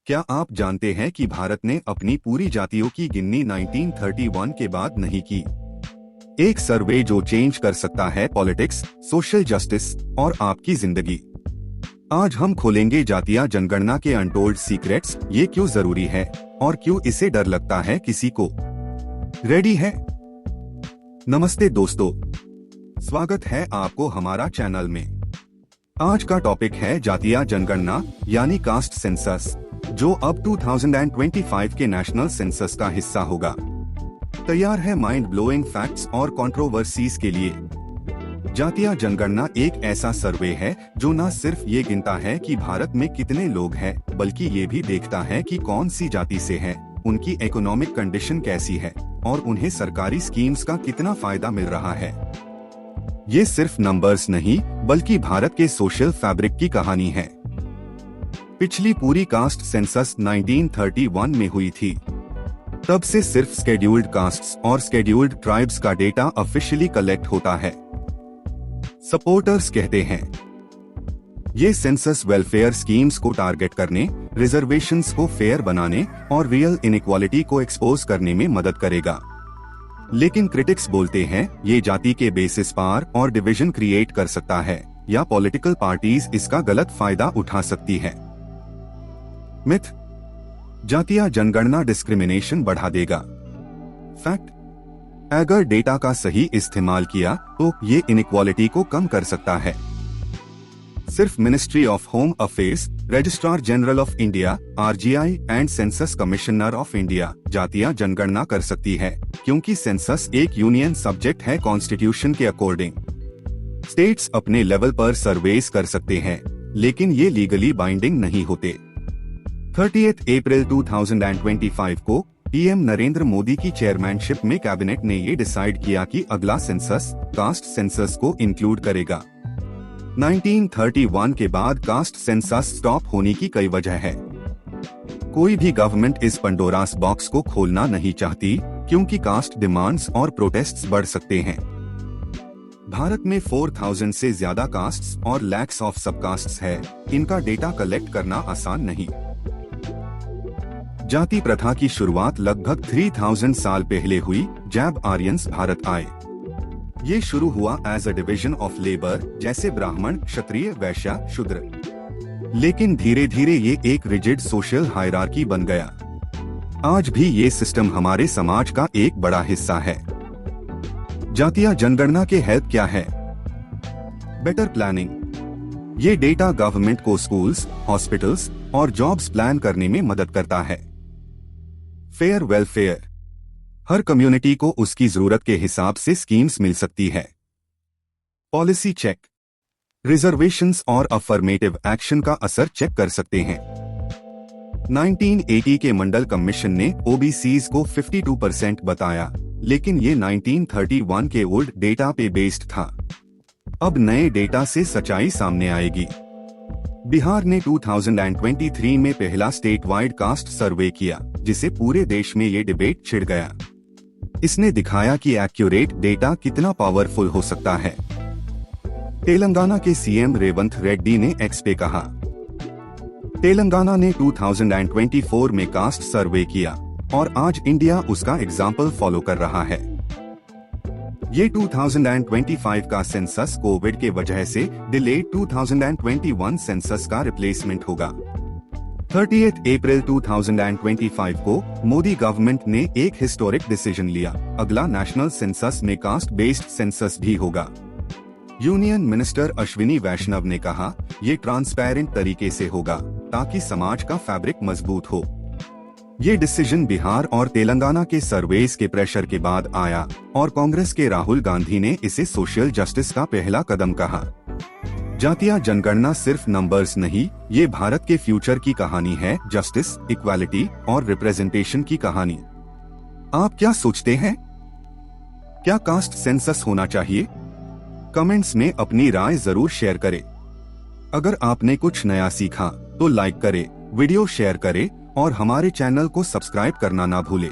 क्या आप जानते हैं कि भारत ने अपनी पूरी जातियों की गिननी 1931 के बाद नहीं की? एक सर्वे जो चेंज कर सकता है पॉलिटिक्स, सोशल जस्टिस और आपकी जिंदगी। आज हम खोलेंगे जातीय जनगणना के अनटोल्ड सीक्रेट्स, ये क्यों जरूरी है और क्यों इसे डर लगता है किसी को। रेडी है? नमस्ते दोस्तों, स्वागत है आपको हमारा चैनल में। आज का टॉपिक है जातीय जनगणना यानी कास्ट सेंसस, जो अब 2025 के नेशनल सेंसस का हिस्सा होगा। तैयार है माइंड ब्लोइंग फैक्ट्स और कंट्रोवर्सीज के लिए। जातीय जनगणना एक ऐसा सर्वे है जो न सिर्फ ये गिनता है कि भारत में कितने लोग हैं, बल्कि ये भी देखता है कि कौन सी जाति से हैं, उनकी इकोनॉमिक कंडीशन कैसी है और उन्हें सरकारी स्कीम्स का कितना फायदा मिल रहा है। ये सिर्फ नंबर्स नहीं, बल्कि भारत के सोशल फैब्रिक की कहानी है। पिछली पूरी कास्ट सेंसस 1931 में हुई थी। तब से सिर्फ स्केड्यूल्ड कास्ट्स और स्केड्यूल्ड ट्राइब्स का डेटा ऑफिशियली कलेक्ट होता है। सपोर्टर्स कहते हैं ये सेंसस वेलफेयर स्कीम्स को टारगेट करने, रिजर्वेशंस को फेयर बनाने और रियल इनइक्वालिटी को एक्सपोज करने में मदद करेगा। लेकिन क्रिटिक्स बोलते हैं ये जाति के बेसिस पार और डिवीजन क्रिएट कर सकता है या पॉलिटिकल पार्टीज इसका गलत फायदा उठा सकती है। मिथ, जातीय जनगणना डिस्क्रिमिनेशन बढ़ा देगा। फैक्ट, अगर डेटा का सही इस्तेमाल किया तो ये इनइक्वालिटी को कम कर सकता है। सिर्फ ministry of home affairs, registrar general of India (RGI) and census commissioner of India जातीय जनगणना कर सकती है, क्योंकि सेंसस एक यूनियन सब्जेक्ट है कॉन्स्टिट्यूशन के अकॉर्डिंग। स्टेट्स अपने लेवल पर सर्वेस कर सकते हैं, लेकिन ये लीगली बाइंडिंग नहीं होते। 30 अप्रैल 2025 को पीएम नरेंद्र मोदी की चेयरमैनशिप में कैबिनेट ने ये डिसाइड किया कि अगला सेंसस कास्ट सेंसस को इंक्लूड करेगा। 1931 के बाद कास्ट सेंसस स्टॉप होने की कई वजह है। कोई भी गवर्नमेंट इस पंडोरास बॉक्स को खोलना नहीं चाहती, क्योंकि कास्ट डिमांड्स और प्रोटेस्ट्स बढ़ सकते हैं। भारत में 4000 से ज्यादा कास्ट्स और लैक्स ऑफ सबकास्ट्स है। इनका डेटा कलेक्ट करना आसान नहीं। जाति प्रथा की शुरुआत लगभग 3000 साल पहले हुई, जब आर्यंस भारत आए। ये शुरू हुआ as a division of labour, जैसे ब्राह्मण, क्षत्रिय, वैश्य, शूद्र। लेकिन धीरे धीरे ये एक रिजिड सोशल हायरार्की बन गया। आज भी ये सिस्टम हमारे समाज का एक बड़ा हिस्सा है। जातीय जनगणना के हेल्प क्या है? Better planning. ये डेटा गवर्नमेंट को स्कूल्स, हॉस्पिटल्स और जॉब्स प्लान करने में मदद करता है। Fair welfare. हर कम्युनिटी को उसकी जरूरत के हिसाब से स्कीम्स मिल सकती है। Policy check. रिजर्वेशंस और अफर्मेटिव एक्शन का असर चेक कर सकते हैं। 1980 के मंडल कमीशन ने ओबीसीज को 52% बताया, लेकिन ये 1931 के ओल्ड डेटा पे बेस्ड था। अब नए डेटा से सच्चाई सामने आएगी। बिहार ने 2023 में पहला स्टेट वाइड कास्ट सर्वे किया, जिसे पूरे देश में ये डिबेट छिड़ गया। इसने दिखाया कि एक्यूरेट डेटा कितना पावरफुल हो सकता है। तेलंगाना के सीएम रेवंत रेड्डी ने एक्स पे कहा, तेलंगाना ने 2024 में कास्ट सर्वे किया और आज इंडिया उसका एग्जाम्पल फॉलो कर रहा है। ये 2025 का सेंसस कोविड के वजह से डिलेड 2021 सेंसस का रिप्लेसमेंट होगा। 30 अप्रैल 2025 को मोदी गवर्नमेंट ने एक हिस्टोरिक डिसीजन लिया। अगला नेशनल सेंसस में कास्ट बेस्ड सेंसस भी होगा। यूनियन मिनिस्टर अश्विनी वैष्णव ने कहा, ये ट्रांसपेरेंट तरीके से होगा ताकि समाज का फैब्रिक मजबूत हो। ये डिसीजन बिहार और तेलंगाना के सर्वेस के प्रेशर के बाद आया और कांग्रेस के राहुल गांधी ने इसे सोशल जस्टिस का पहला कदम कहा। जातीय जनगणना सिर्फ नंबर्स नहीं, ये भारत के फ्यूचर की कहानी है। जस्टिस, इक्वालिटी और रिप्रेजेंटेशन की कहानी। आप क्या सोचते हैं? क्या कास्ट सेंसस होना चाहिए? कमेंट्स में अपनी राय जरूर शेयर करें। अगर आपने कुछ नया सीखा तो लाइक करें, वीडियो शेयर करें और हमारे चैनल को सब्सक्राइब करना ना भूलें।